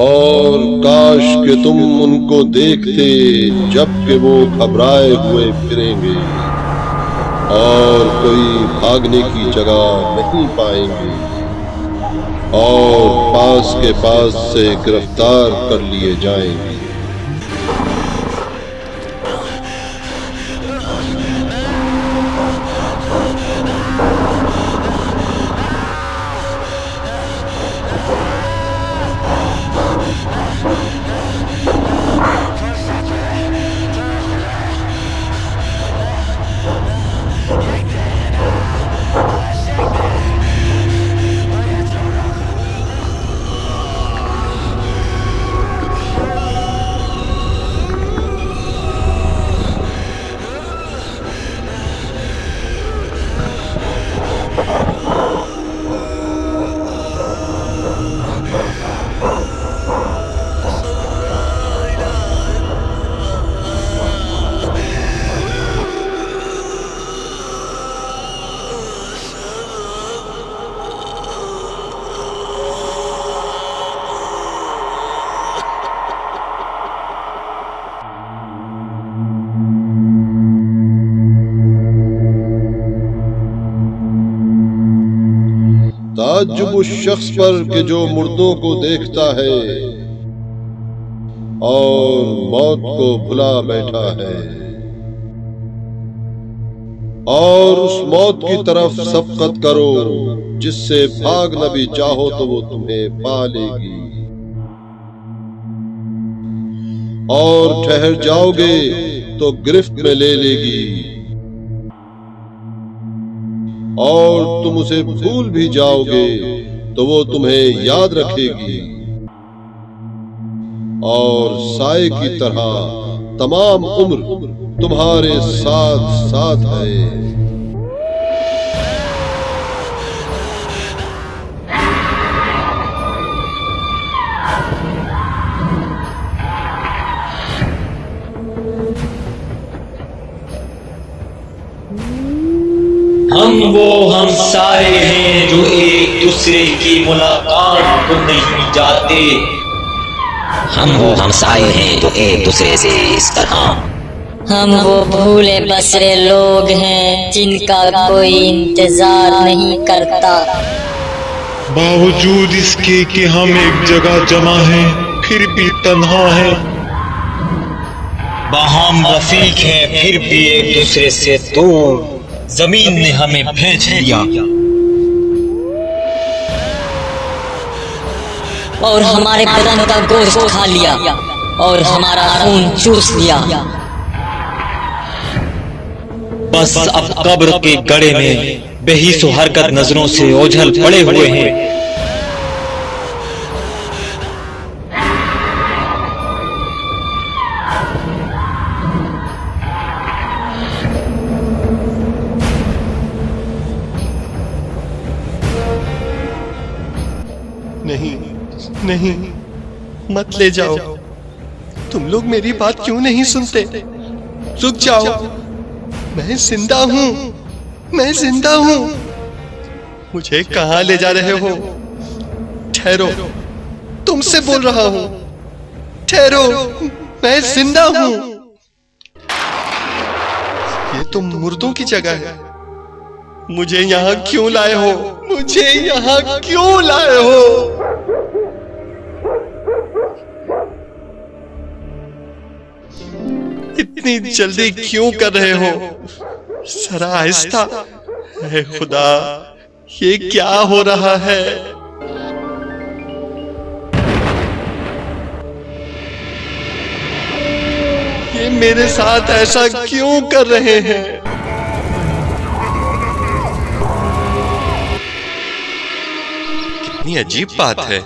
اور کاش کہ تم ان کو دیکھتے جب کہ وہ گھبرائے ہوئے پھریں گے اور کوئی بھاگنے کی جگہ نہیں پائیں گے اور پاس کے پاس سے گرفتار کر لیے جائیں گے۔ تعجب اس شخص پر کہ جو مردوں کو دیکھتا ہے اور موت کو بھلا بیٹھا ہے، اور اس موت کی طرف سبقت کرو جس سے بھاگنا بھی چاہو تو وہ تمہیں پا لے گی، اور ٹھہر جاؤ گے تو گرفت میں لے لے گی، اور تم اسے بھول بھی جاؤ گے تو وہ تمہیں یاد رکھے گی، اور سائے کی طرح تمام عمر تمہارے ساتھ ساتھ ہے۔ ہم وہ ہمسائے ہیں جو ایک دوسرے کی ملاقات کو نہیں جاتے۔ ہم وہ ہمسائے ہیں جو ایک دوسرے سے اس طرح۔ ہم وہ بھولے بسرے لوگ ہیں جن کا کوئی انتظار نہیں کرتا۔ باوجود اس کے کہ ہم ایک جگہ جمع ہیں پھر بھی تنہا ہیں۔ باہم رفیق ہیں پھر بھی ایک دوسرے سے دور۔ زمین نے ہمیں بھیج دیا اور ہمارے بدن کا گوشت کھا لیا اور ہمارا خون چوس لیا۔ بس اب قبر کے گڑھے میں بے حس و حرکت نظروں سے اوجھل پڑے ہوئے ہیں۔ نہیں مت لے جاؤ، تم لوگ میری بات کیوں نہیں سنتے؟ رک جاؤ، میں زندہ ہوں، میں زندہ ہوں۔ مجھے کہاں لے جا رہے ہو؟ ٹھہرو، تم سے بول رہا ہوں، ٹھہرو، میں زندہ ہوں۔ یہ تو مردوں کی جگہ ہے، مجھے یہاں کیوں لائے ہو؟ مجھے یہاں کیوں لائے ہو؟ اتنی جلدی کیوں کر رہے ہو؟ ذرا آہستہ۔ اے خدا، یہ کیا ہو رہا ہے؟ یہ میرے ساتھ ایسا کیوں کر رہے ہیں؟ کتنی عجیب بات ہے۔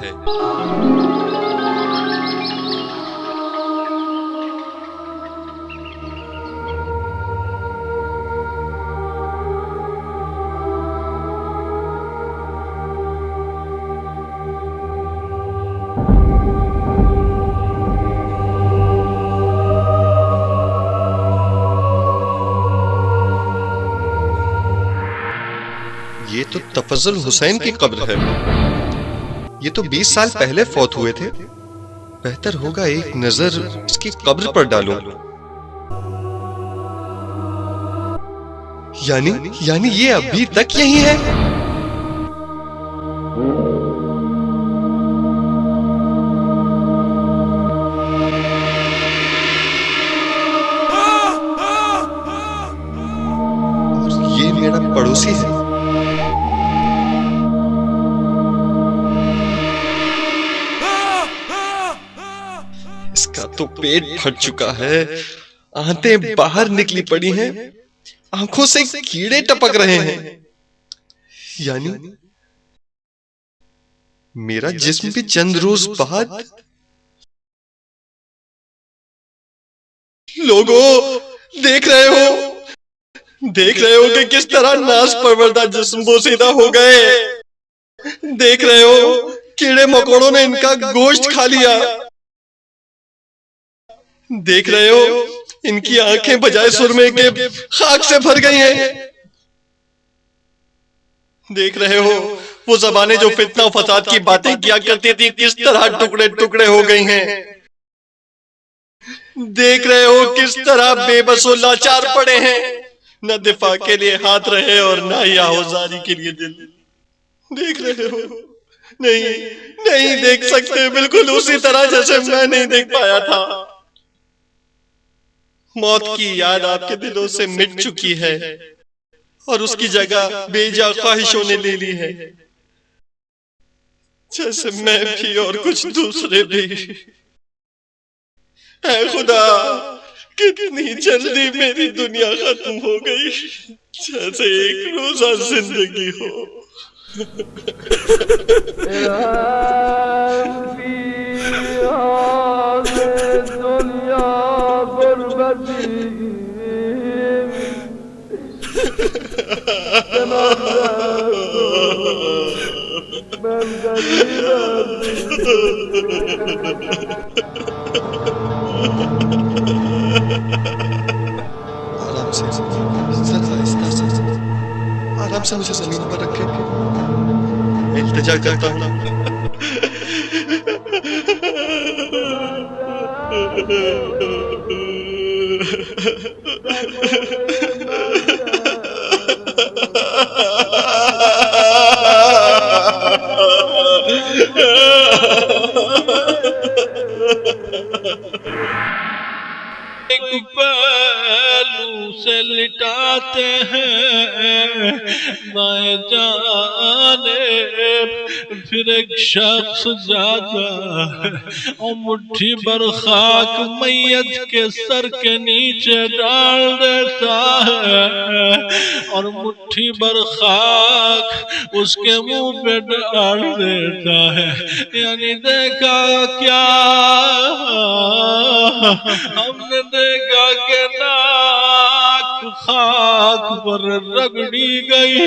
یہ تو تفضل حسین کی قبر ہے۔ یہ تو 20 سال پہلے فوت ہوئے تھے۔ بہتر ہوگا ایک نظر اس کی قبر پر ڈالوں. یعنی یہ ابھی تک یہی ہے. اور یہ میرا پڑوسی ہے. اس کا تو پیٹ پھٹ چکا ہے, آنتیں باہر نکلی پڑی ہیں, آنکھوں سے کیڑے ٹپک رہے ہیں. یعنی میرا جسم بھی چند روز بعد. لوگوں, دیکھ رہے ہو کہ کس طرح ناز پروردہ جسم بوسیدہ ہو گئے. دیکھ رہے ہو کیڑے مکوڑوں نے ان کا گوشت کھا لیا. دیکھ رہے ہو ان کی آنکھیں بجائے سرمے کے خاک سے بھر گئی ہیں. دیکھ رہے ہو وہ زبانیں جو فتنہ و فساد کی باتیں کیا کرتی تھی کس طرح ٹکڑے ٹکڑے ہو گئی ہیں. دیکھ رہے ہو کس طرح بے بس و لاچار پڑے ہیں, نہ دفاع کے لیے ہاتھ رہے اور نہ ہی آہوزاری کے لیے دل. دیکھ رہے ہو, نہیں دیکھ سکتے, بالکل اسی طرح جیسے میں نہیں دیکھ پایا تھا. موت کی یاد آپ کے دلوں سے مٹ چکی ہے اور اس کی جگہ بے جا خواہشوں نے لے لی ہے, جیسے میں بھی اور کچھ دوسرے بھی. اے خدا, کتنی جلدی میری دنیا ختم ہو گئی, جیسے ایک روزہ زندگی ہو. آرام سے مجھے زمین پر رکھے, التجا کرتا ہوں. ایک پہلو سے لٹاتے ہیں بائیں جانب, پھر ایک شخص جاتا اور مٹھی بھر خاک میت کے سر کے نیچے ڈال دیتا ہے, اور مٹھی بھر خاک اس کے منہ پہ ڈال دیتا ہے. یعنی دیکھا کیا, ہم نے دیکھا کہ ناک خاک پر رگڑی گئی,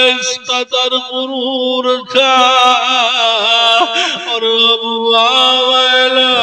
اس قدر غرور تھا, اور اب آویلا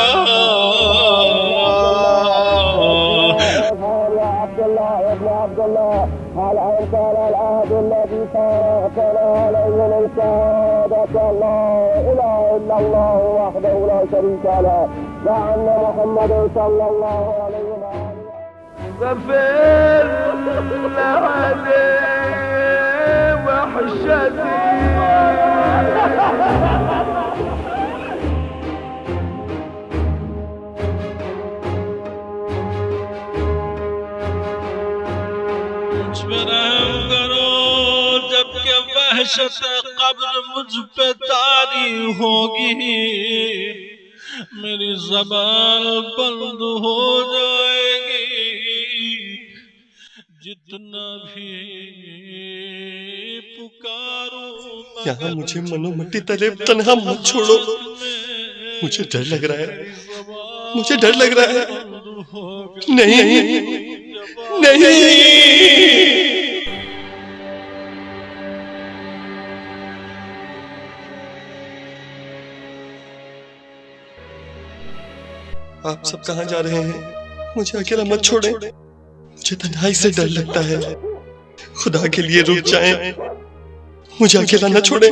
مجھ پہ رحم کرو, جبکہ وحشت قبر مجھ پہ طاری ہوگی, میری زبان بند ہو جائے گی, جتنا بھی پکاروں. یہاں مجھے منو مٹی تلے تنہا مت چھوڑو, مجھے ڈر لگ رہا ہے, مجھے ڈر لگ رہا ہے. نہیں. آپ سب کہاں جا رہے ہیں؟ مجھے اکیلا مت چھوڑیں, مجھے تنہائی سے ڈر لگتا ہے. خدا کے لیے رک جائیں, مجھے اکیلا نہ چھوڑیں.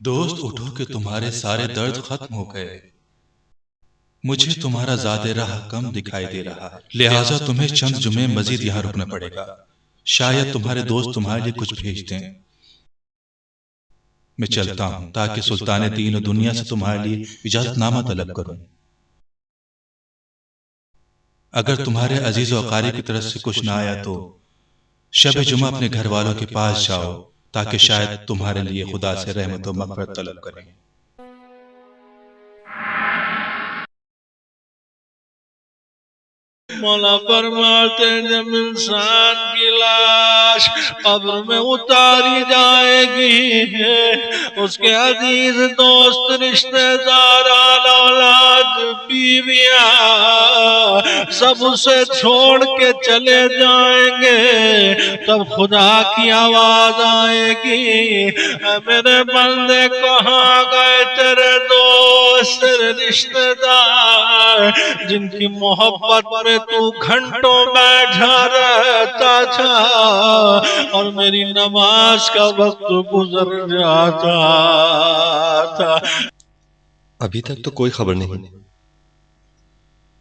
دوست اٹھو کہ تمہارے سارے درد ختم ہو گئے. مجھے تمہارا زیادہ راہ کم دکھائی دے رہا ہے، لہٰذا تمہیں چند جمعے مزید یہاں رکنا پڑے گا. شاید تمہارے دوست تمہارے لیے کچھ بھیج دیں. میں چلتا ہوں تاکہ سلطان دین و دنیا سے تمہارے لیے اجازت نامہ طلب کروں. اگر تمہارے عزیز و اقارب کی طرف سے کچھ نہ آیا تو شب جمعہ اپنے گھر والوں کے پاس جاؤ تاکہ شاید تمہارے لیے خدا سے رحمت و مغفرت طلب کریں. مولا فرماتے ہیں جب انسان کی لاش قبر میں اتاری جائے گی، اس کے عزیز دوست رشتہ دار اولاد بیویاں سب اسے چھوڑ کے چلے جائیں گے. تب خدا کی آواز آئے گی، اے میرے بندے کہاں گئے تیرے دوست تیرے رشتہ دار جن کی محبت میں تو گھنٹوں بیٹھا رہتا تھا اور میری نماز کا وقت گزر جاتا تھا. ابھی تک تو کوئی خبر نہیں.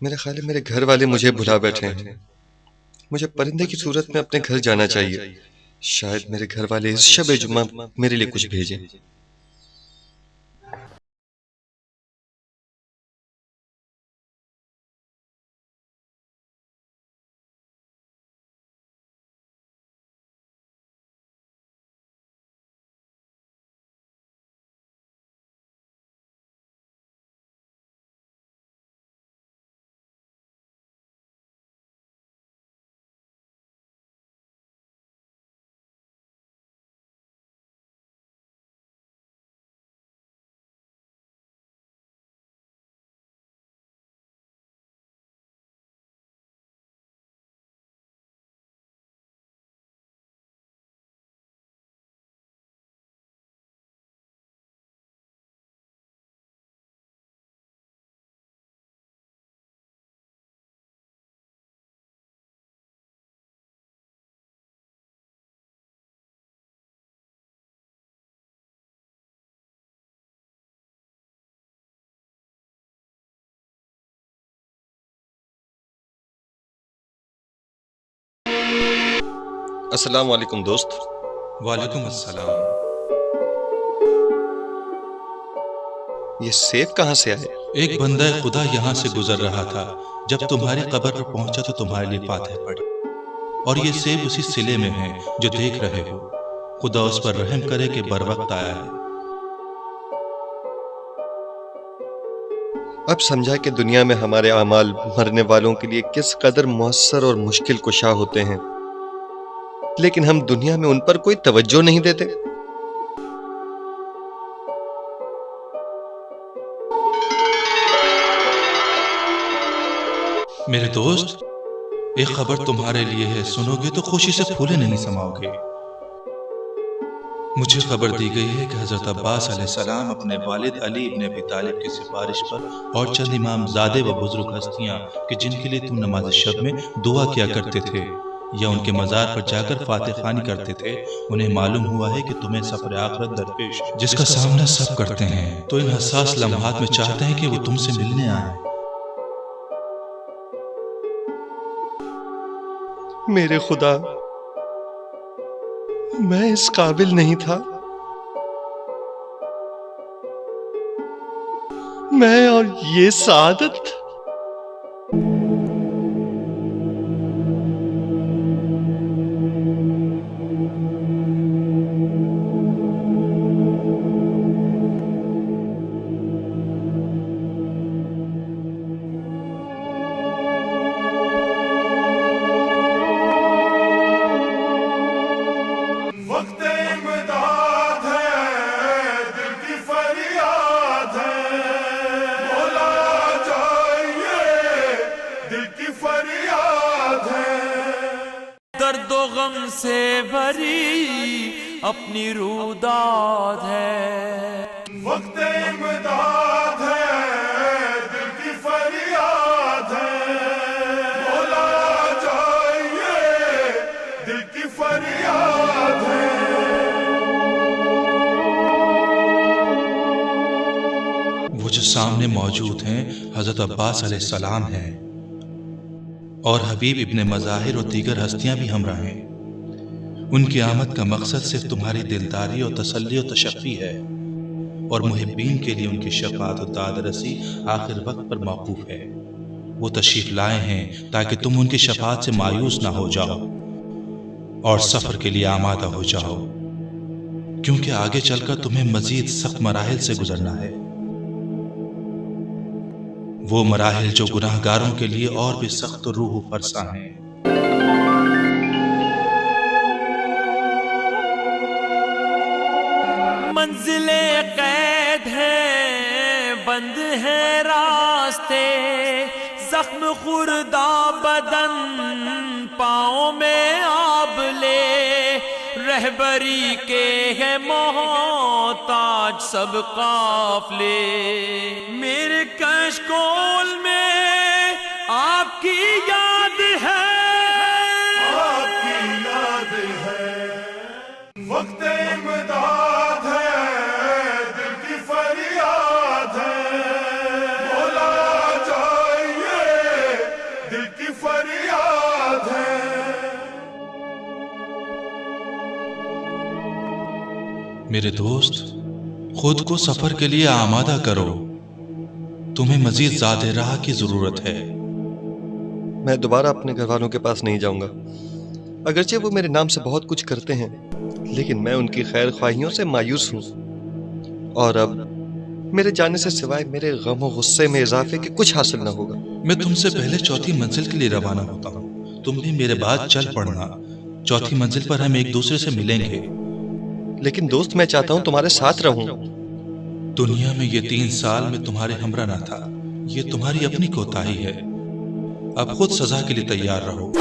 میرے خیال ہے میرے گھر والے مجھے بھلا بیٹھے ہیں. مجھے پرندے کی صورت میں اپنے گھر جانا چاہیے. شاید میرے گھر والے اس شب جمعہ میرے لیے کچھ بھیجیں. السلام علیکم دوست. وعلیکم السلام. یہ سیب کہاں سے آئے؟ ایک بندہ خدا یہاں سے گزر رہا تھا. جب تمہاری قبر پر پہنچا تو تمہارے لیے فاتح پڑھی اور یہ سیب اسی سلے میں ہیں جو دیکھ رہے ہو. خدا اس پر رحم کرے کہ بر وقت آیا ہے. اب سمجھا کہ دنیا میں ہمارے اعمال مرنے والوں کے لیے کس قدر مؤثر اور مشکل کشا ہوتے ہیں، لیکن ہم دنیا میں ان پر کوئی توجہ نہیں دیتے. میرے دوست، ایک خبر تمہارے لیے ہے. سنو گے تو خوشی سے پھولے نہیں سماؤ گے. مجھے خبر دی گئی ہے کہ حضرت عباس علیہ السلام اپنے والد علی ابن ابی طالب کی سفارش پر اور چند امام زادے و بزرگ ہستیاں کہ جن کے لیے تم نماز شب میں دعا کیا کرتے تھے یا ان کے مزار پر جا کر فاتح خوانی کرتے تھے، انہیں معلوم ہوا ہے کہ تمہیں سفر آخرت درپیش جس کا سامنا سب کرتے ہیں. تو ان حساس لمحات میں چاہتے ہیں کہ وہ تم سے ملنے آئیں. میرے خدا، میں اس قابل نہیں تھا. میں اور یہ سعادت. درد و غم سے بھری اپنی روداد ہے، وقت امداد ہے، دل کی فریاد ہے، بولا جائیے دل کی فریاد ہے. سامنے موجود ہیں حضرت عباس علیہ السلام ہیں، اور حبیب ابن مظاہر اور دیگر ہستیاں بھی ہمراہ ہیں۔ ان کی آمد کا مقصد صرف تمہاری دلداری اور تسلی و تشفی ہے، اور محبین کے لیے ان کی شفاعت و داد رسی آخر وقت پر موقوف ہے۔ وہ تشریف لائے ہیں تاکہ تم ان کی شفاعت سے مایوس نہ ہو جاؤ اور سفر کے لیے آمادہ ہو جاؤ، کیونکہ آگے چل کر تمہیں مزید سخت مراحل سے گزرنا ہے، وہ مراحل جو گناہ گاروں کے لیے اور بھی سخت روح و فرسا ہیں۔ منزلیں قید ہیں، بند ہیں راستے، زخم خوردہ بدن پاؤں میں آب لے، رہبری کے ہے محتاج سب قافلے، میرے کشکول میں آپ کی یاد ہے، آپ کی یاد ہے، وقت امداد ہے، دل کی فریاد ہے، مولا چاہیے، دل کی فریاد ہے۔ میرے دوست، خود کو سفر کے لیے آمادہ کرو، تمہیں مزید زیادہ راہ کی ضرورت ہے۔ میں دوبارہ اپنے گھر والوں کے پاس نہیں جاؤں گا، اگرچہ وہ میرے نام سے بہت کچھ کرتے ہیں، لیکن میں ان کی خیر خواہیوں سے مایوس ہوں، اور اب میرے جانے سے سوائے میرے غم و غصے میں اضافے کے کچھ حاصل نہ ہوگا۔ میں تم سے پہلے چوتھی منزل کے لیے روانہ ہوتا ہوں، تم بھی میرے بعد چل پڑنا، چوتھی منزل پر ہم ایک دوسرے سے ملیں گے۔ لیکن دوست، میں چاہتا ہوں تمہارے ساتھ رہوں۔ دنیا میں یہ 3 سال میں تمہارے ہمراہ نہ تھا، یہ تمہاری اپنی کوتاہی ہے، اب خود سزا کے لیے تیار رہو۔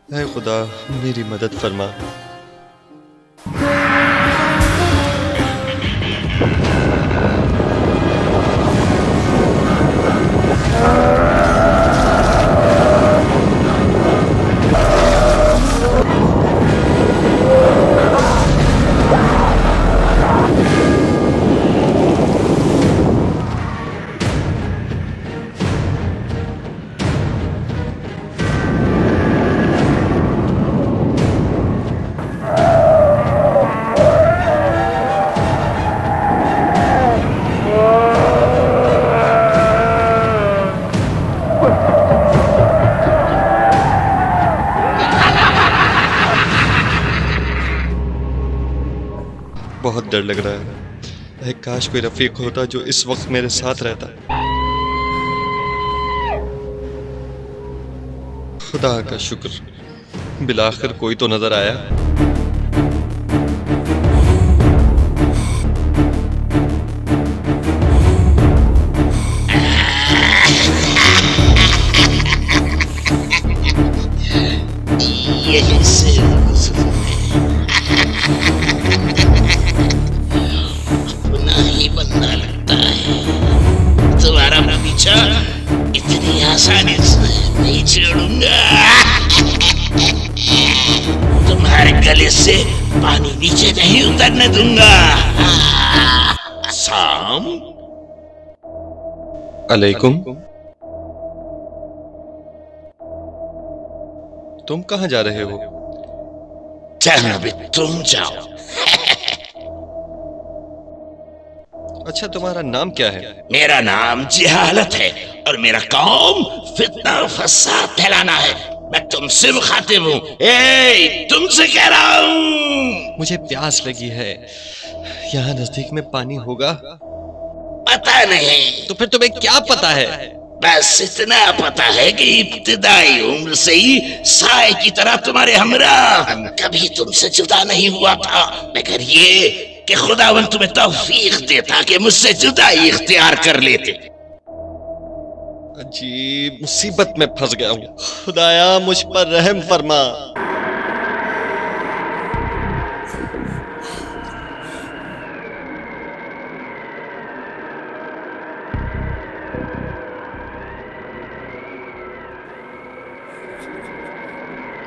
اے خدا، میری مدد فرما۔ بہت ڈر لگ رہا ہے، اے کاش کوئی رفیق ہوتا جو اس وقت میرے ساتھ رہتا۔ خدا کا شکر، بالآخر کوئی تو نظر آیا۔ یہی سے ہی بندہ لگتا ہے، تمہارا پیچھا اتنی آسانی سے نہیں چھوڑوں گا، تمہارے گلے سے پانی نیچے نہیں اترنے دوں گا۔ سام علیکم۔ تم کہاں جا رہے ہو؟ جہاں بھی تم جاؤ۔ اچھا، تمہارا نام کیا ہے؟ میرا نام جہالت ہے، اور میرا کام فتنہ و فساد پھیلانا ہے۔ میں تم سے مخاطب ہوں، تم سے کہہ رہا ہوں۔ مجھے پیاس لگی ہے، یہاں نزدیک میں پانی ہوگا؟ پتہ نہیں۔ تو پھر تمہیں کیا پتا ہے؟ بس اتنا پتا ہے کہ ابتدائی عمر سے ہی سائے کی طرح تمہارے ہمراہ، کبھی تم سے جدا نہیں ہوا تھا، مگر یہ کہ خداوند تمہیں توفیق دیتا کہ مجھ سے جدائی اختیار کر لیتے۔ عجیب مصیبت میں پھنس گیا ہوں، خدایا مجھ پر رحم فرما۔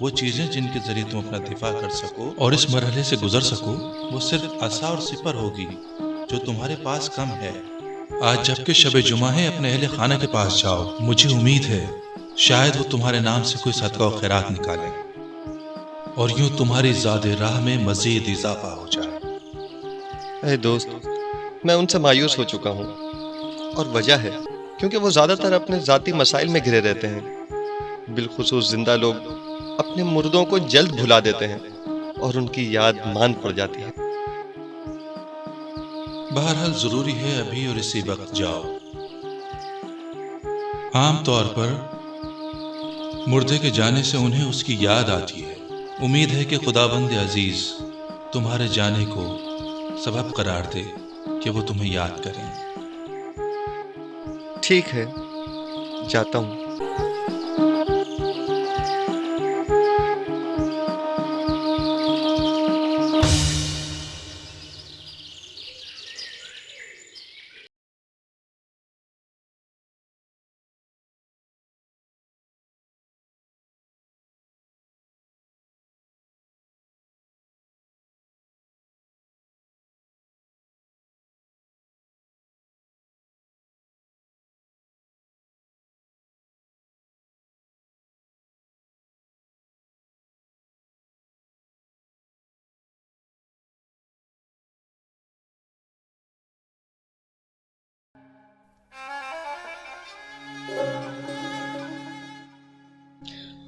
وہ چیزیں جن کے ذریعے تم اپنا دفاع کر سکو اور اس مرحلے سے گزر سکو وہ صرف عصا اور سپر ہوگی جو تمہارے پاس کم ہے۔ آج جب کہ شب جمعہ ہے اپنے اہل خانہ کے پاس جاؤ، مجھے امید ہے شاید وہ تمہارے نام سے کوئی صدقہ و خیرات نکالیں اور یوں تمہاری زاد راہ میں مزید اضافہ ہو جائے۔ اے دوست، میں ان سے مایوس ہو چکا ہوں، اور وجہ ہے کیونکہ وہ زیادہ تر اپنے ذاتی مسائل میں گھرے رہتے ہیں۔ بالخصوص زندہ لوگ اپنے مردوں کو جلد بھلا دیتے ہیں اور ان کی یاد مان پڑ جاتی ہے۔ بہرحال ضروری ہے ابھی اور اسی وقت جاؤ۔ عام طور پر مردے کے جانے سے انہیں اس کی یاد آتی ہے۔ امید ہے کہ خداوند عزیز تمہارے جانے کو سبب قرار دے کہ وہ تمہیں یاد کریں۔ ٹھیک ہے، جاتا ہوں۔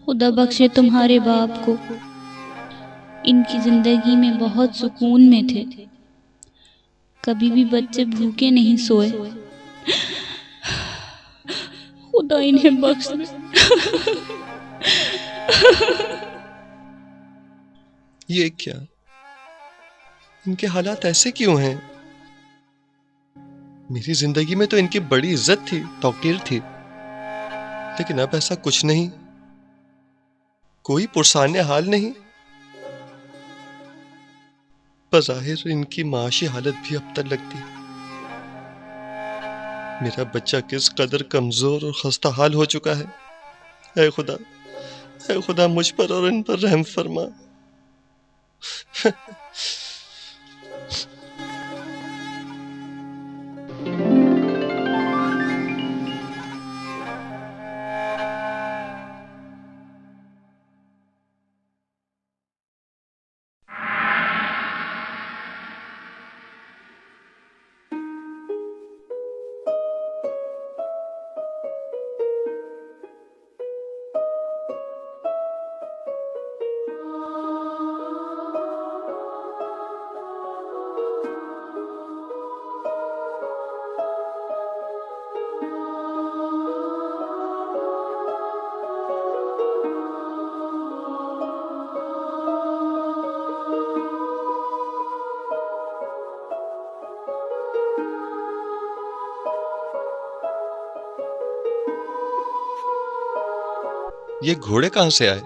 خدا بخشے تمہارے باپ کو، ان کی زندگی میں بہت سکون میں تھے، کبھی بھی بچے بھوکے نہیں سوئے، خدا انہیں بخش دے۔ یہ کیا؟ ان کے حالات ایسے کیوں ہیں؟ میری زندگی میں تو ان کی بڑی عزت تھی، توقیر تھی، لیکن اب ایسا کچھ نہیں، کوئی پرسان حال نہیں۔ بظاہر ان کی معاشی حالت بھی اب تک لگتی۔ میرا بچہ کس قدر کمزور اور خستہ حال ہو چکا ہے۔ اے خدا مجھ پر اور ان پر رحم فرما۔ یہ گھوڑے کہاں سے آئے؟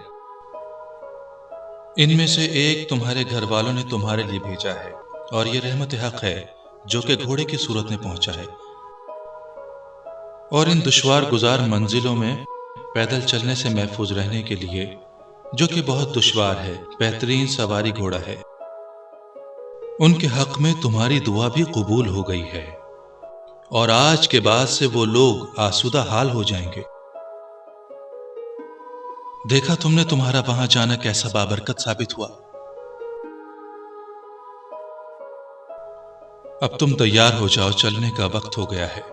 ان میں سے ایک تمہارے گھر والوں نے تمہارے لیے بھیجا ہے، اور یہ رحمت حق ہے جو کہ گھوڑے کی صورت میں پہنچا ہے، اور ان دشوار گزار منزلوں میں پیدل چلنے سے محفوظ رہنے کے لیے، جو کہ بہت دشوار ہے، بہترین سواری گھوڑا ہے۔ ان کے حق میں تمہاری دعا بھی قبول ہو گئی ہے، اور آج کے بعد سے وہ لوگ آسودہ حال ہو جائیں گے۔ دیکھا تم نے تمہارا وہاں جانا کیسا بابرکت ثابت ہوا۔ اب تم تیار ہو جاؤ، چلنے کا وقت ہو گیا ہے۔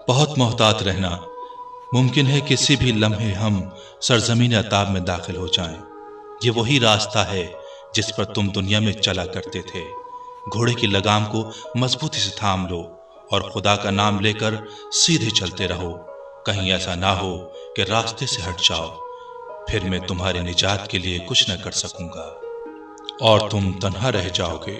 بہت محتاط رہنا، ممکن ہے کسی بھی لمحے ہم سرزمین عطاب میں داخل ہو جائیں۔ یہ وہی راستہ ہے جس پر تم دنیا میں چلا کرتے تھے۔ گھوڑے کی لگام کو مضبوطی سے تھام لو اور خدا کا نام لے کر سیدھے چلتے رہو، کہیں ایسا نہ ہو کہ راستے سے ہٹ جاؤ، پھر میں تمہاری نجات کے لیے کچھ نہ کر سکوں گا اور تم تنہا رہ جاؤ گے۔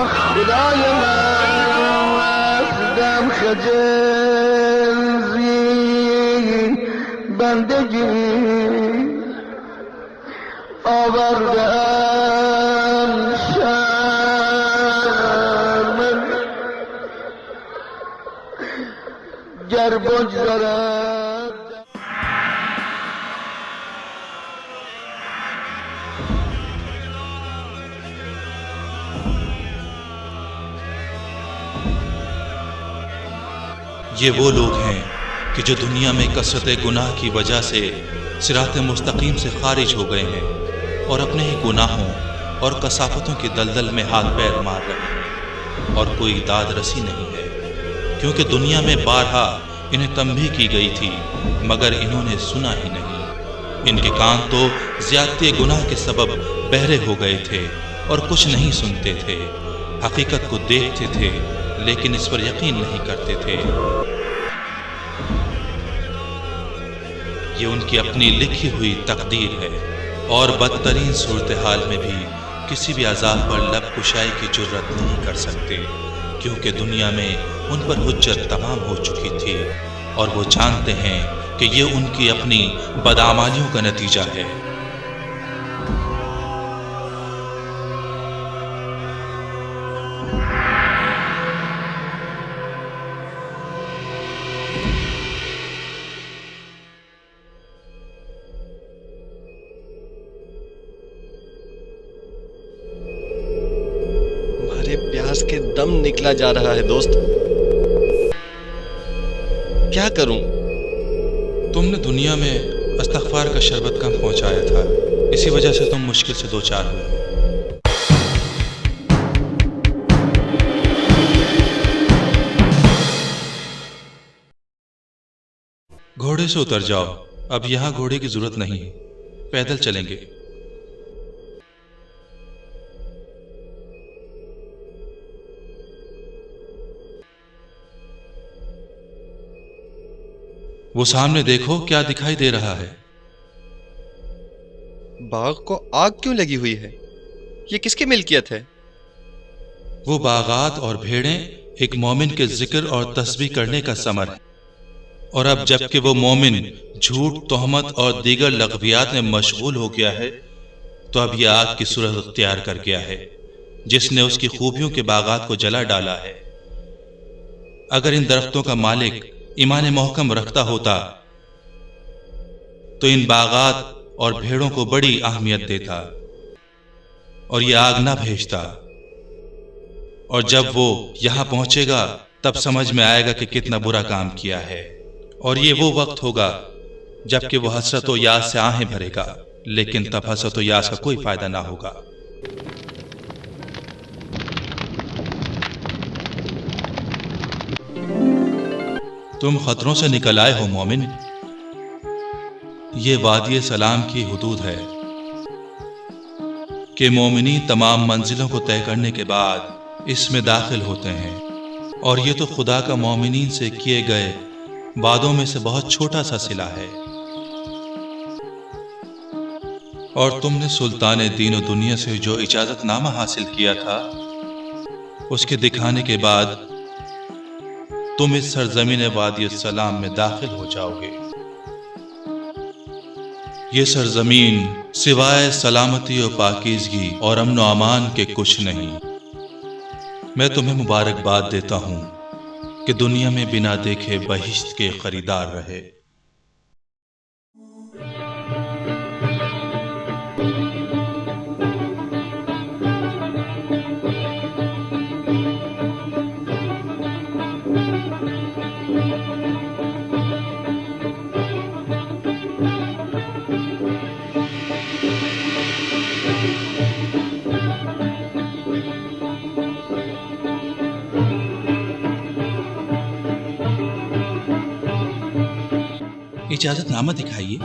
خدای من دم خجل بندگی آوردم شرم گر بگذارم. یہ وہ لوگ ہیں کہ جو دنیا میں کثرت گناہ کی وجہ سے صراط مستقیم سے خارج ہو گئے ہیں اور اپنے ہی گناہوں اور کثافتوں کی دلدل میں ہاتھ پیر مار رہے ہیں اور کوئی داد رسی نہیں ہے، کیونکہ دنیا میں بارہا انہیں تنبیہ کی گئی تھی مگر انہوں نے سنا ہی نہیں۔ ان کے کان تو زیادتی گناہ کے سبب بہرے ہو گئے تھے اور کچھ نہیں سنتے تھے، حقیقت کو دیکھتے تھے لیکن اس پر یقین نہیں کرتے تھے۔ یہ ان کی اپنی لکھی ہوئی تقدیر ہے اور بدترین صورتحال میں بھی کسی بھی عذاب پر لب کشائی کی جرت نہیں کر سکتے، کیونکہ دنیا میں ان پر حجت تمام ہو چکی تھی اور وہ جانتے ہیں کہ یہ ان کی اپنی بدعمالیوں کا نتیجہ ہے۔ پیاس کے دم نکلا جا رہا ہے دوست، کیا کروں؟ تم نے دنیا میں استغفار کا شربت کم پہنچایا تھا، اسی وجہ سے تم مشکل سے دو چار ہوئے۔ گھوڑے سے اتر جاؤ، اب یہاں گھوڑے کی ضرورت نہیں ہے، پیدل چلیں گے۔ وہ سامنے دیکھو کیا دکھائی دے رہا ہے؟ باغ کو آگ کیوں لگی ہوئی ہے؟ یہ کس کی ملکیت ہے؟ وہ باغات اور بھیڑیں ایک مومن کے ذکر اور تسبیح کرنے کا ثمر ہے، اور اب جب کہ وہ مومن جھوٹ، تہمت اور دیگر لغویات میں مشغول ہو گیا ہے تو اب یہ آگ کی صورت اختیار کر گیا ہے جس نے اس کی خوبیوں کے باغات کو جلا ڈالا ہے۔ اگر ان درختوں کا مالک ایمان محکم رکھتا ہوتا تو ان باغات اور بھیڑوں کو بڑی اہمیت دیتا اور یہ آگ نہ بھیجتا، اور جب وہ یہاں پہنچے گا تب سمجھ میں آئے گا کہ کتنا برا کام کیا ہے، اور یہ وہ وقت ہوگا جب کہ وہ حسرت و یاس سے آہیں بھرے گا، لیکن تب حسرت و یاس کا کوئی فائدہ نہ ہوگا۔ تم خطروں سے نکل آئے ہو مومن، یہ وادی سلام کی حدود ہے کہ مومنی تمام منزلوں کو طے کرنے کے بعد اس میں داخل ہوتے ہیں، اور یہ تو خدا کا مومنین سے کیے گئے وعدوں میں سے بہت چھوٹا سا صلہ ہے، اور تم نے سلطان دین و دنیا سے جو اجازت نامہ حاصل کیا تھا اس کے دکھانے کے بعد تم اس سرزمین وادی السلام میں داخل ہو جاؤ گے۔ یہ سرزمین سوائے سلامتی و پاکیزگی اور امن و امان کے کچھ نہیں۔ میں تمہیں مبارکباد دیتا ہوں کہ دنیا میں بنا دیکھے بہشت کے خریدار رہے۔ اجازت نامہ دکھائیے۔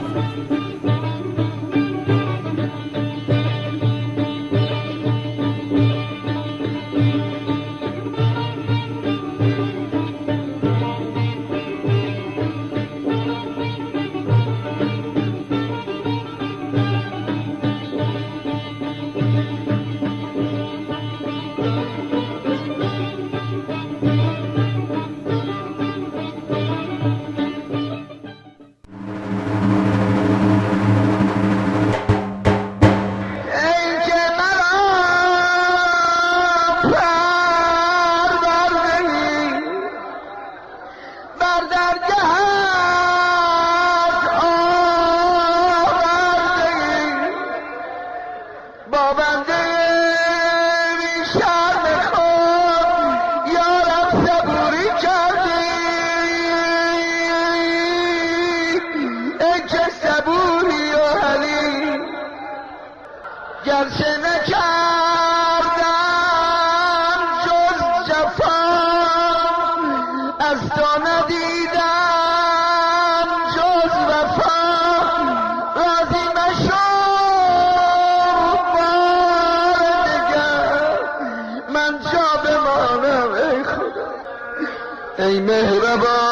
ای مهربان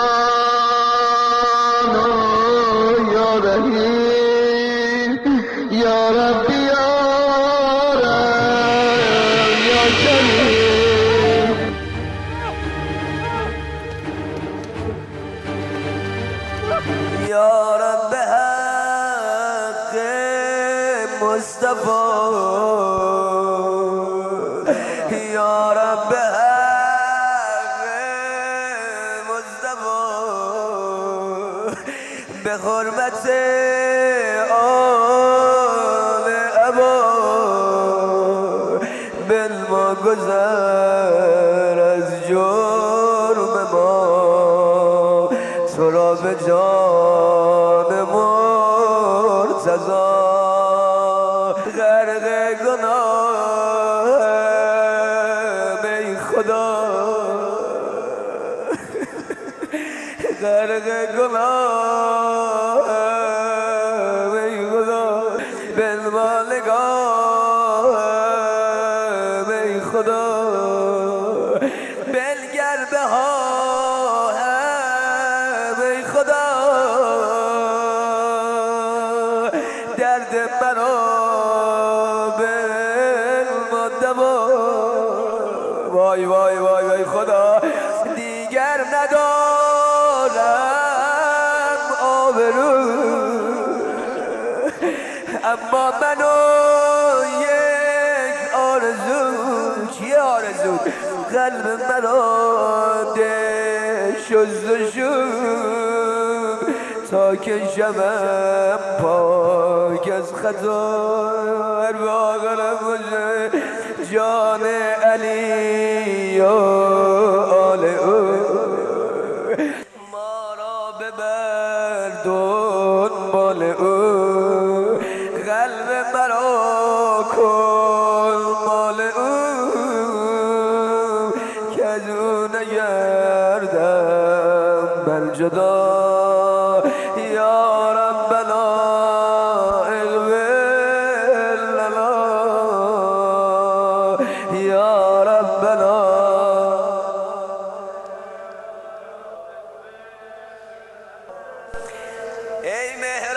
و یا رحیم یا ربی یا رب یا کریم یا رب حق مصطفی یا رب به حرمت آل ابا بلما گذر از جرم ما تو را به جان مرتضی غرق گناه ای خدا غرق گناه ای خدا بلمالگاه ای خدا بلگر به ها ای خدا درد مرا بلمادما وای وای وای وای خدا دیگر ندارم آبرو اما منو یک آرزو چیه آرزو قلب مرا ده شست و شوم تا که شوم پاک از خطا هر باقرم باشه جان علی یا آل او ما را ببر دنبال او قلب مرا کن مال او که از او نگردم من جدا یا ربنا اغفر لنا یا ربنا ای مهر